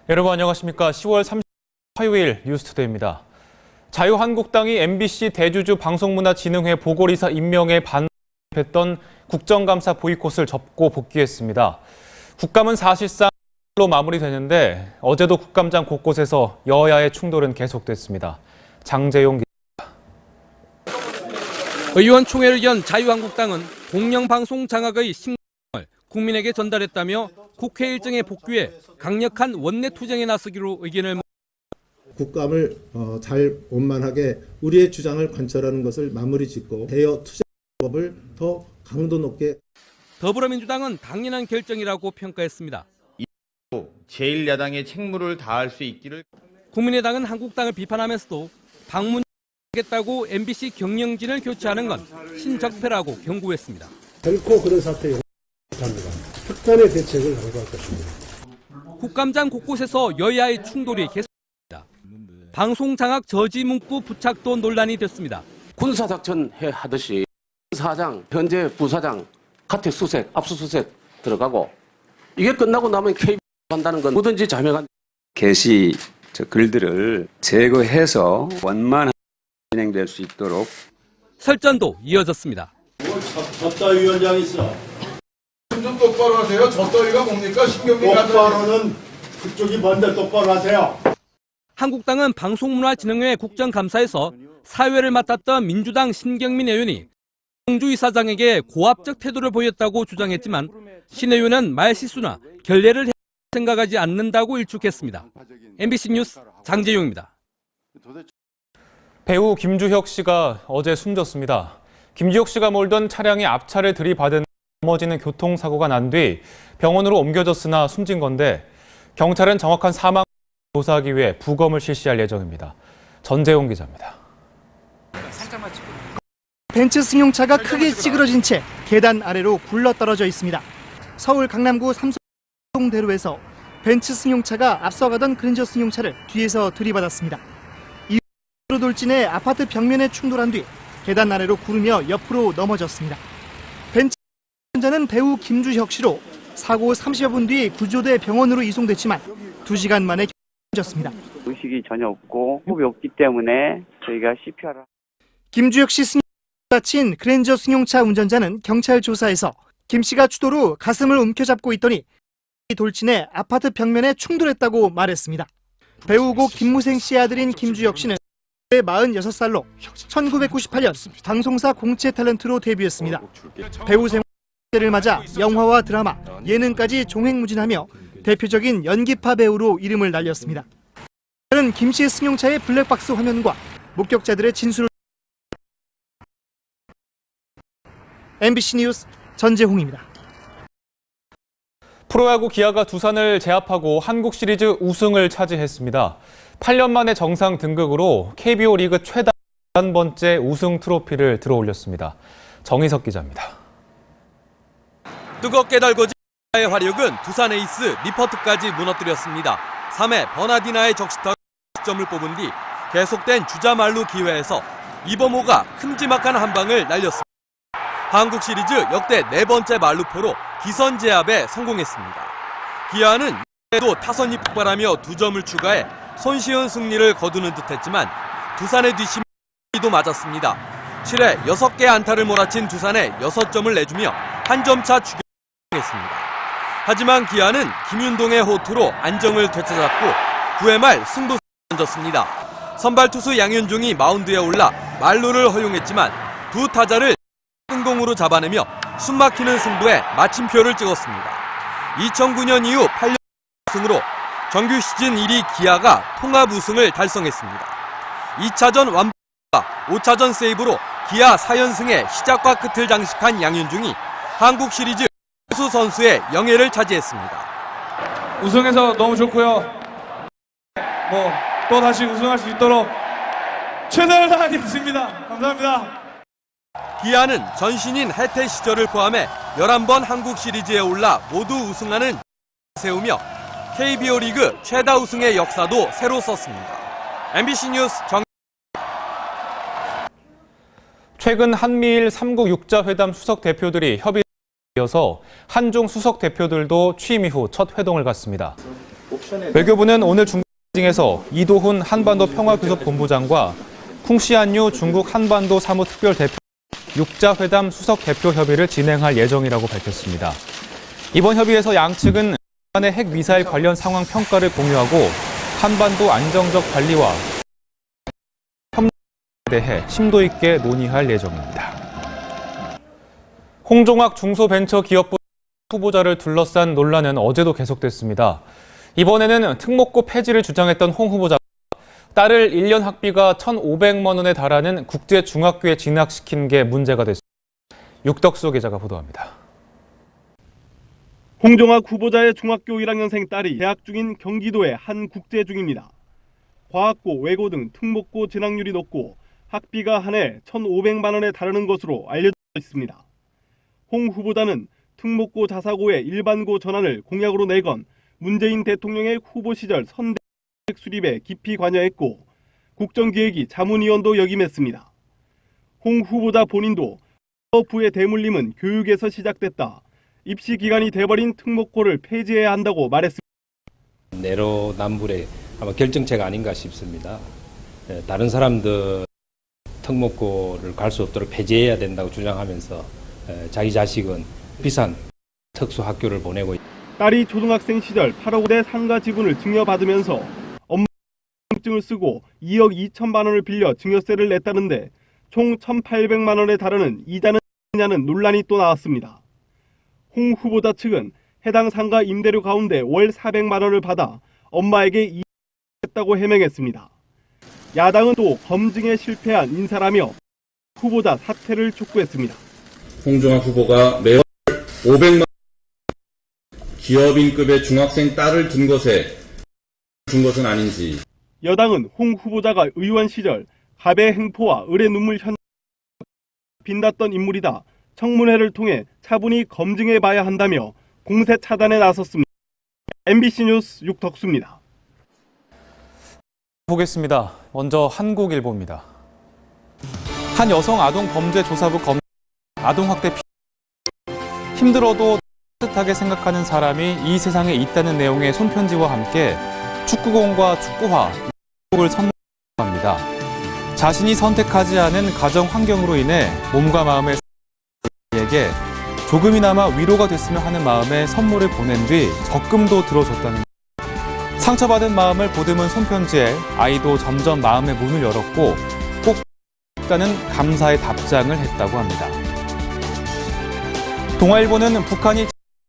여러분 안녕하십니까. 10월 30일 화요일 뉴스투데이입니다. 자유한국당이 MBC 대주주 방송문화진흥회 보궐이사 임명에 반대했던 국정감사 보이콧을 접고 복귀했습니다. 국감은 사실상 로 마무리되는데 어제도 국감장 곳곳에서 여야의 충돌은 계속됐습니다. 장재용 기자. 의원총회를 연 자유한국당은 공영방송 장악의 심정을 국민에게 전달했다며 국회 일정에 복귀해 강력한 원내 투쟁에 나서기로 의견을 국감을 잘 원만하게 우리의 주장을 관철하는 것을 마무리 짓고 대여 투쟁법을 더 강도 높게. 더불어민주당은 당연한 결정이라고 평가했습니다. 제1야당의 책무를 다할 수 있기를. 국민의당은 한국당을 비판하면서도 방문하겠다고 MBC 경영진을 교체하는 건 신적폐라고 경고했습니다. 결코 그런 사태에 못합니다. 특단의 대책을 강구할 것입니다. 국감장 곳곳에서 여야의 충돌이 계속됩니다. 방송장악 저지 문구 부착도 논란이 됐습니다. 군사작전 하듯이 사장, 현재 부사장, 가택 수색, 압수수색 들어가고 이게 끝나고 나면 KBS 한다는 건 뭐든지 자명한 게시 글들을 제거해서 원만하게 진행될 수 있도록 설전도 이어졌습니다. 젖더위 위원장 있어. 좀 똑바로 하세요. 젖더위가 뭡니까? 신경민 똑바로는 그쪽이 뭔데 똑바로 하세요. 한국당은 방송문화진흥회 국정감사에서 사회를 맡았던 민주당 신경민 의원이 정주 이사장에게 고압적 태도를 보였다고 주장했지만 신 의원은 말실수나 결례를 생각하지 않는다고 일축했습니다. MBC 뉴스 장재용입니다. 배우 김주혁 씨가 어제 숨졌습니다. 김주혁 씨가 몰던 차량이 앞차를 들이받은 넘어지는 교통사고가 난 뒤 병원으로 옮겨졌으나 숨진 건데 경찰은 정확한 사망을 조사하기 위해 부검을 실시할 예정입니다. 전재용 기자입니다. 벤츠 승용차가 크게 찌그러진 채 계단 아래로 굴러떨어져 있습니다. 서울 강남구 삼성대로에서 벤츠 승용차가 앞서가던 그랜저 승용차를 뒤에서 들이받았습니다. 이후로 돌진해 아파트 벽면에 충돌한 뒤 계단 아래로 구르며 옆으로 넘어졌습니다. 벤츠 운전자는 배우 김주혁 씨로 사고 30여 분 뒤 구조돼 병원으로 이송됐지만 2시간 만에 숨졌습니다. 의식이 전혀 없고 호흡이 없기 때문에 저희가 CPR을. 김주혁 씨 승용차를 다친 그랜저 승용차 운전자는 경찰 조사에서 김 씨가 추돌 후 가슴을 움켜잡고 있더니 돌진해 아파트 벽면에 충돌했다고 말했습니다. 배우고 김무생 씨의 아들인 김주혁 씨는 46살로 1998년 방송사 공채 탤런트로 데뷔했습니다. 배우 생활을 맞아 영화와 드라마, 예능까지 종횡무진하며 대표적인 연기파 배우로 이름을 날렸습니다. 그는 김 씨의 승용차의 블랙박스 화면과 목격자들의 진술을 MBC 뉴스 전재홍입니다. 프로야구 기아가 두산을 제압하고 한국 시리즈 우승을 차지했습니다. 8년 만에 정상 등극으로 KBO 리그 최다 11번째 우승 트로피를 들어올렸습니다. 정희석 기자입니다. 뜨겁게 달궈진 기아의 화력은 두산 에이스 리퍼트까지 무너뜨렸습니다. 3회 버나디나의 적시타로 점을 뽑은 뒤 계속된 주자 만루 기회에서 이범호가 큼지막한 한 방을 날렸습니다. 한국 시리즈 역대 4번째 만루포로 기선 제압에 성공했습니다. 기아는 이에도 타선이 폭발하며 2점을 추가해 손쉬운 승리를 거두는 듯했지만 두산의 뒷심도 맞았습니다. 7회 6개 안타를 몰아친 두산에 6점을 내주며 한 점차 추격했습니다. 하지만 기아는 김윤동의 호투로 안정을 되찾았고 9회 말 승부수를 던졌습니다. 선발 투수 양현종이 마운드에 올라 만루를 허용했지만 두 타자를 뜬공으로 잡아내며 숨막히는 승부에 마침표를 찍었습니다. 2009년 이후 8년 우승으로 정규 시즌 1위 기아가 통합 우승을 달성했습니다. 2차전 완봉과 5차전 세이브로 기아 4연승의 시작과 끝을 장식한 양현종이 한국 시리즈 최수 선수의 영예를 차지했습니다. 우승해서 너무 좋고요. 또 다시 우승할 수 있도록 최선을 다하겠습니다. 감사합니다. 기아는 전신인 해태 시절을 포함해 11번 한국 시리즈에 올라 모두 우승하는 세우며 KBO 리그 최다 우승의 역사도 새로 썼습니다. MBC 뉴스 정. 최근 한미일 3국 6자 회담 수석 대표들이 협의를 이어서 한중 수석 대표들도 취임 이후 첫 회동을 갖습니다. 외교부는 오늘 중에서 이도훈 한반도 평화교섭본부장과 쿵시안유 중국 한반도 사무특별대표 6자 회담 수석 대표 협의를 진행할 예정이라고 밝혔습니다. 이번 협의에서 양측은 북한의 핵미사일 관련 상황 평가를 공유하고 한반도 안정적 관리와 협력에 대해 심도 있게 논의할 예정입니다. 홍종학 중소벤처기업부 후보자를 둘러싼 논란은 어제도 계속됐습니다. 이번에는 특목고 폐지를 주장했던 홍 후보자가 딸을 1년 학비가 1,500만 원에 달하는 국제중학교에 진학시킨 게 문제가 됐습니다. 육덕수 기자가 보도합니다. 홍종학 후보자의 중학교 1학년생 딸이 재학 중인 경기도의 한 국제중입니다. 과학고, 외고 등 특목고 진학률이 높고 학비가 한 해 1,500만 원에 달하는 것으로 알려져 있습니다. 홍 후보자는 특목고 자사고의 일반고 전환을 공약으로 내건 문재인 대통령의 후보 시절 선대 수립에 깊이 관여했고 국정기획위 자문위원도 역임했습니다. 홍 후보자 본인도 부의 대물림은 교육에서 시작됐다. 입시 기간이 돼버린 특목고를 폐지해야 한다고 말했습니다. 내로남불의 아마 결정체가 아닌가 싶습니다. 다른 사람들 특목고를 갈 수 없도록 폐지해야 된다고 주장하면서 자기 자식은 비싼 특수학교를 보내고 있습니다. 딸이 초등학생 시절 8억 원의 상가 지분을 증여받으면서 엄마 증을 쓰고 2억 2천만 원을 빌려 증여세를 냈다는데 총 1,800만 원에 달하는 이자는 냐는 논란이 또 나왔습니다. 홍 후보자 측은 해당 상가 임대료 가운데 월 400만 원을 받아 엄마에게 이자했다고 해명했습니다. 야당은 또 검증에 실패한 인사라며 후보자 사퇴를 촉구했습니다. 홍종학 후보가 매월 500만 원 기업인급의 중학생 딸을 둔 것은 아닌지. 여당은 홍 후보자가 의원 시절 갑의 행포와 을의 눈물 현 빈났던 인물이다. 청문회를 통해 차분히 검증해봐야 한다며 공세 차단에 나섰습니다. MBC 뉴스 육덕수입니다. 보겠습니다. 먼저 한국일보입니다. 한 여성 아동범죄조사부 검사 아동학대 힘들어도 따뜻하게 생각하는 사람이 이 세상에 있다는 내용의 손편지와 함께 축구공과 축구화 을 선물합니다. 자신이 선택하지 않은 가정 환경으로 인해 몸과 마음의 에게 조금이나마 위로가 됐으면 하는 마음에 선물을 보낸 뒤 적금도 들어줬다는 상처받은 마음을 보듬은 손편지에 아이도 점점 마음의 문을 열었고 꼭 가는 감사의 답장을 했다고 합니다. 동아일보는 북한이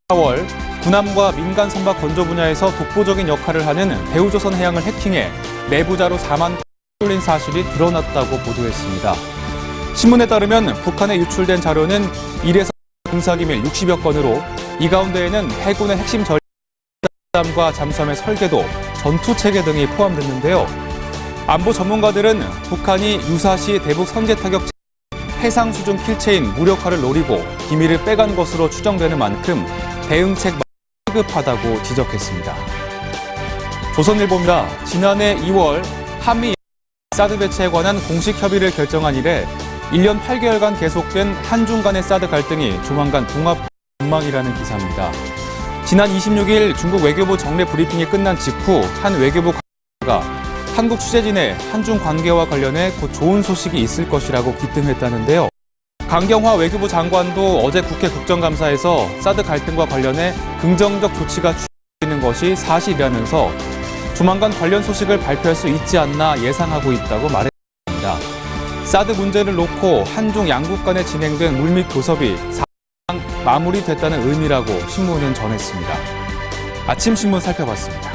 4월 군함과 민간 선박 건조 분야에서 독보적인 역할을 하는 대우조선 해양을 해킹해 내부자로 4만 돌린 사실이 드러났다고 보도했습니다. 신문에 따르면 북한에 유출된 자료는 1에서 군사기밀 60여 건으로 이 가운데에는 해군의 핵심 전략과 잠수함의 설계도, 전투체계 등이 포함됐는데요. 안보 전문가들은 북한이 유사시 대북 선제 타격 해상 수중 킬체인 무력화를 노리고 기밀을 빼간 것으로 추정되는 만큼 대응책 시급하다고 지적했습니다. 조선일보입니다. 지난해 2월 한미 사드 배치에 관한 공식 협의를 결정한 이래 1년 8개월간 계속된 한중 간의 사드 갈등이 조만간 봉합 전망이라는 기사입니다. 지난 26일 중국 외교부 정례 브리핑이 끝난 직후 한 외교부 관계자가 한국 취재진에 한중 관계와 관련해 곧 좋은 소식이 있을 것이라고 기뜸했다는데요. 강경화 외교부 장관도 어제 국회 국정감사에서 사드 갈등과 관련해 긍정적 조치가 취해지는 것이 사실이라면서 조만간 관련 소식을 발표할 수 있지 않나 예상하고 있다고 말했습니다. 사드 문제를 놓고 한중 양국 간에 진행된 물밑 교섭이 사실상 마무리됐다는 의미라고 신문은 전했습니다. 아침 신문 살펴봤습니다.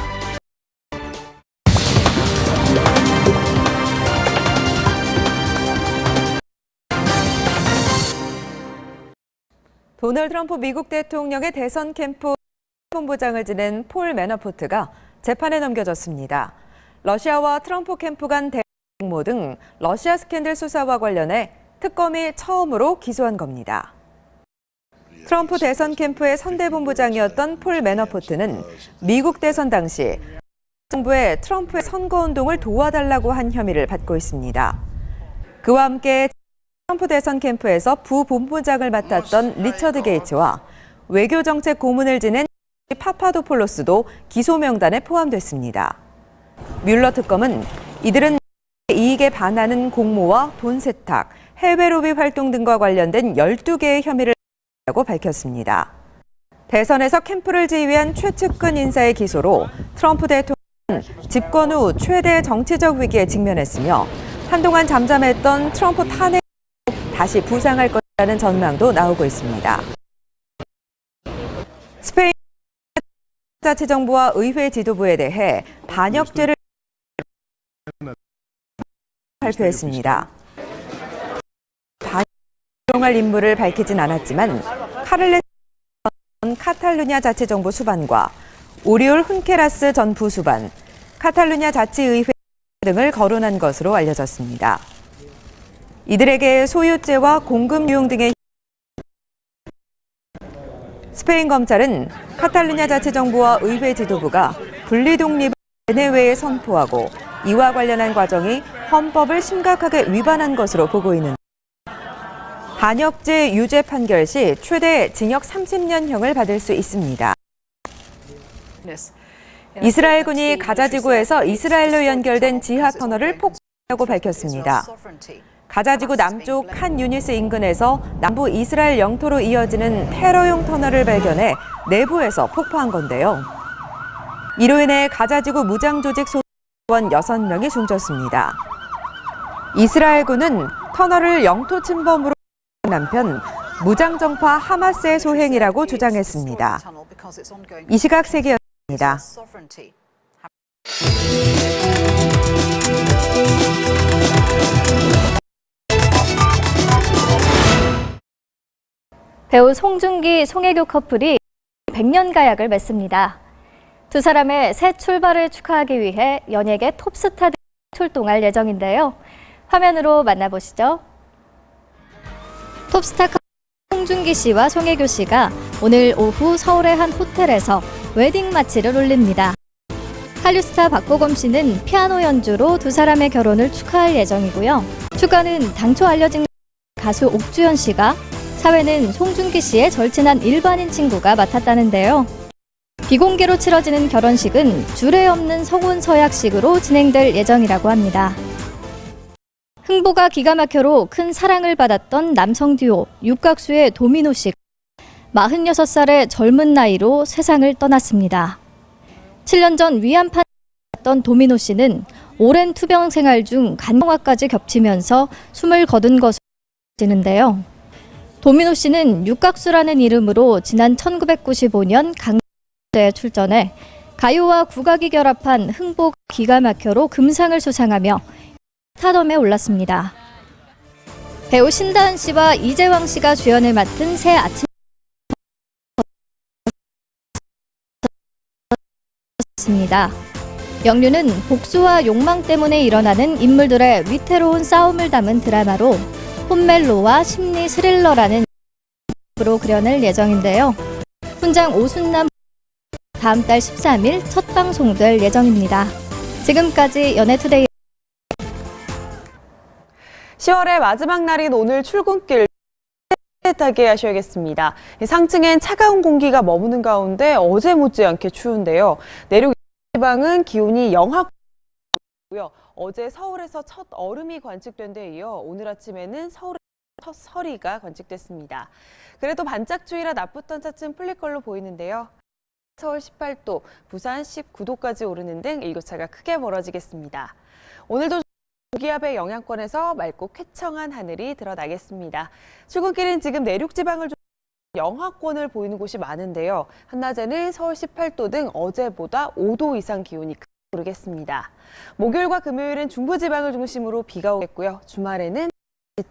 도널드 트럼프 미국 대통령의 대선 캠프 본부장을 지낸 폴 매너포트가 재판에 넘겨졌습니다. 러시아와 트럼프 캠프 간 대화 공모 등 러시아 스캔들 수사와 관련해 특검이 처음으로 기소한 겁니다. 트럼프 대선 캠프의 선대본부장이었던 폴 매너포트는 미국 대선 당시 정부의 트럼프의 선거운동을 도와달라고 한 혐의를 받고 있습니다. 그와 함께 트럼프 대선 캠프에서 부본부장을 맡았던 리처드 게이츠와 외교정책 고문을 지낸 파파도폴로스도 기소 명단에 포함됐습니다. 뮬러 특검은 이들은 이익에 반하는 공모와 돈 세탁, 해외 로비 활동 등과 관련된 12개의 혐의를 했다고 밝혔습니다. 대선에서 캠프를 지휘한 최측근 인사의 기소로 트럼프 대통령은 집권 후 최대 정치적 위기에 직면했으며 한동안 잠잠했던 트럼프 탄핵 다시 부상할 것이라는 전망도 나오고 있습니다. 스페인 자치정부와 의회 지도부에 대해 반역죄를 발표했습니다. 반역할 인물을 밝히진 않았지만 카를레스 전 카탈루냐 자치정부 수반과 오리올 훈케라스 전 부수반, 카탈루냐 자치의회 등을 거론한 것으로 알려졌습니다. 이들에게 소유죄와 공금 유용 등의 스페인 검찰은 카탈루냐 자치정부와 의회 지도부가 분리 독립을 내외에 선포하고 이와 관련한 과정이 헌법을 심각하게 위반한 것으로 보고 있는데 반역죄 유죄 판결 시 최대 징역 30년형을 받을 수 있습니다. 이스라엘군이 가자 지구에서 이스라엘로 연결된 지하 터널을 폭파했다고 밝혔습니다. 가자 지구 남쪽 칸 유니스 인근에서 남부 이스라엘 영토로 이어지는 테러용 터널을 발견해 내부에서 폭파한 건데요. 이로 인해 가자 지구 무장 조직 소속원 6명이 숨졌습니다. 이스라엘군은 터널을 영토 침범으로 한편 무장 정파 하마스의 소행이라고 주장했습니다. 이 시각 세계였습니다. 배우 송중기, 송혜교 커플이 100년 가약을 맺습니다. 두 사람의 새 출발을 축하하기 위해 연예계 톱스타들이 출동할 예정인데요. 화면으로 만나보시죠. 톱스타 송중기 씨와 송혜교 씨가 오늘 오후 서울의 한 호텔에서 웨딩 마치를 올립니다. 한류 스타 박보검 씨는 피아노 연주로 두 사람의 결혼을 축하할 예정이고요. 축가는 당초 알려진 가수 옥주현 씨가, 사회는 송중기 씨의 절친한 일반인 친구가 맡았다는데요. 비공개로 치러지는 결혼식은 주례 없는 성혼서약식으로 진행될 예정이라고 합니다. 흥보가 기가 막혀로 큰 사랑을 받았던 남성 듀오 육각수의 도미노 씨가 46살의 젊은 나이로 세상을 떠났습니다. 7년 전 위암 판정받았던 도미노 씨는 오랜 투병 생활 중 간경화까지 겹치면서 숨을 거둔 것으로 알려지는데요. 도미노 씨는 육각수라는 이름으로 지난 1995년 강대에 출전해 가요와 국악이 결합한 흥보가 기가 막혀로 금상을 수상하며 스타덤에 올랐습니다. 배우 신다은 씨와 이재왕 씨가 주연을 맡은 새 아침 입니다. 영류는 복수와 욕망 때문에 일어나는 인물들의 위태로운 싸움을 담은 드라마로 홈멜로와 심리 스릴러라는 으로 그려낼 예정인데요. 훈장 오순남 다음 달 13일 첫 방송될 예정입니다. 지금까지 연예투데이 10월의 마지막 날인 오늘 출근길 따뜻하게 하셔야겠습니다. 상층엔 차가운 공기가 머무는 가운데 어제 못지않게 추운데요. 내륙 지방은 기온이 영하고요. 어제 서울에서 첫 얼음이 관측된 데 이어 오늘 아침에는 서울에 첫 서리가 관측됐습니다. 그래도 반짝 추위라 낮부터 차츰 풀릴 걸로 보이는데요. 서울 18도, 부산 19도까지 오르는 등 일교차가 크게 벌어지겠습니다. 오늘도 고기압의 영향권에서 맑고 쾌청한 하늘이 드러나겠습니다. 출근길은 지금 내륙지방을 영하권을 보이는 곳이 많은데요. 한낮에는 서울 18도 등 어제보다 5도 이상 기온이 크게 오르겠습니다. 목요일과 금요일은 중부지방을 중심으로 비가 오겠고요. 주말에는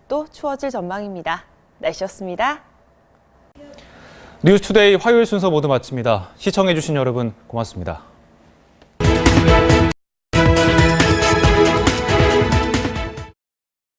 또 추워질 전망입니다. 날씨였습니다. 뉴스투데이 화요일 순서 모두 마칩니다. 시청해주신 여러분 고맙습니다.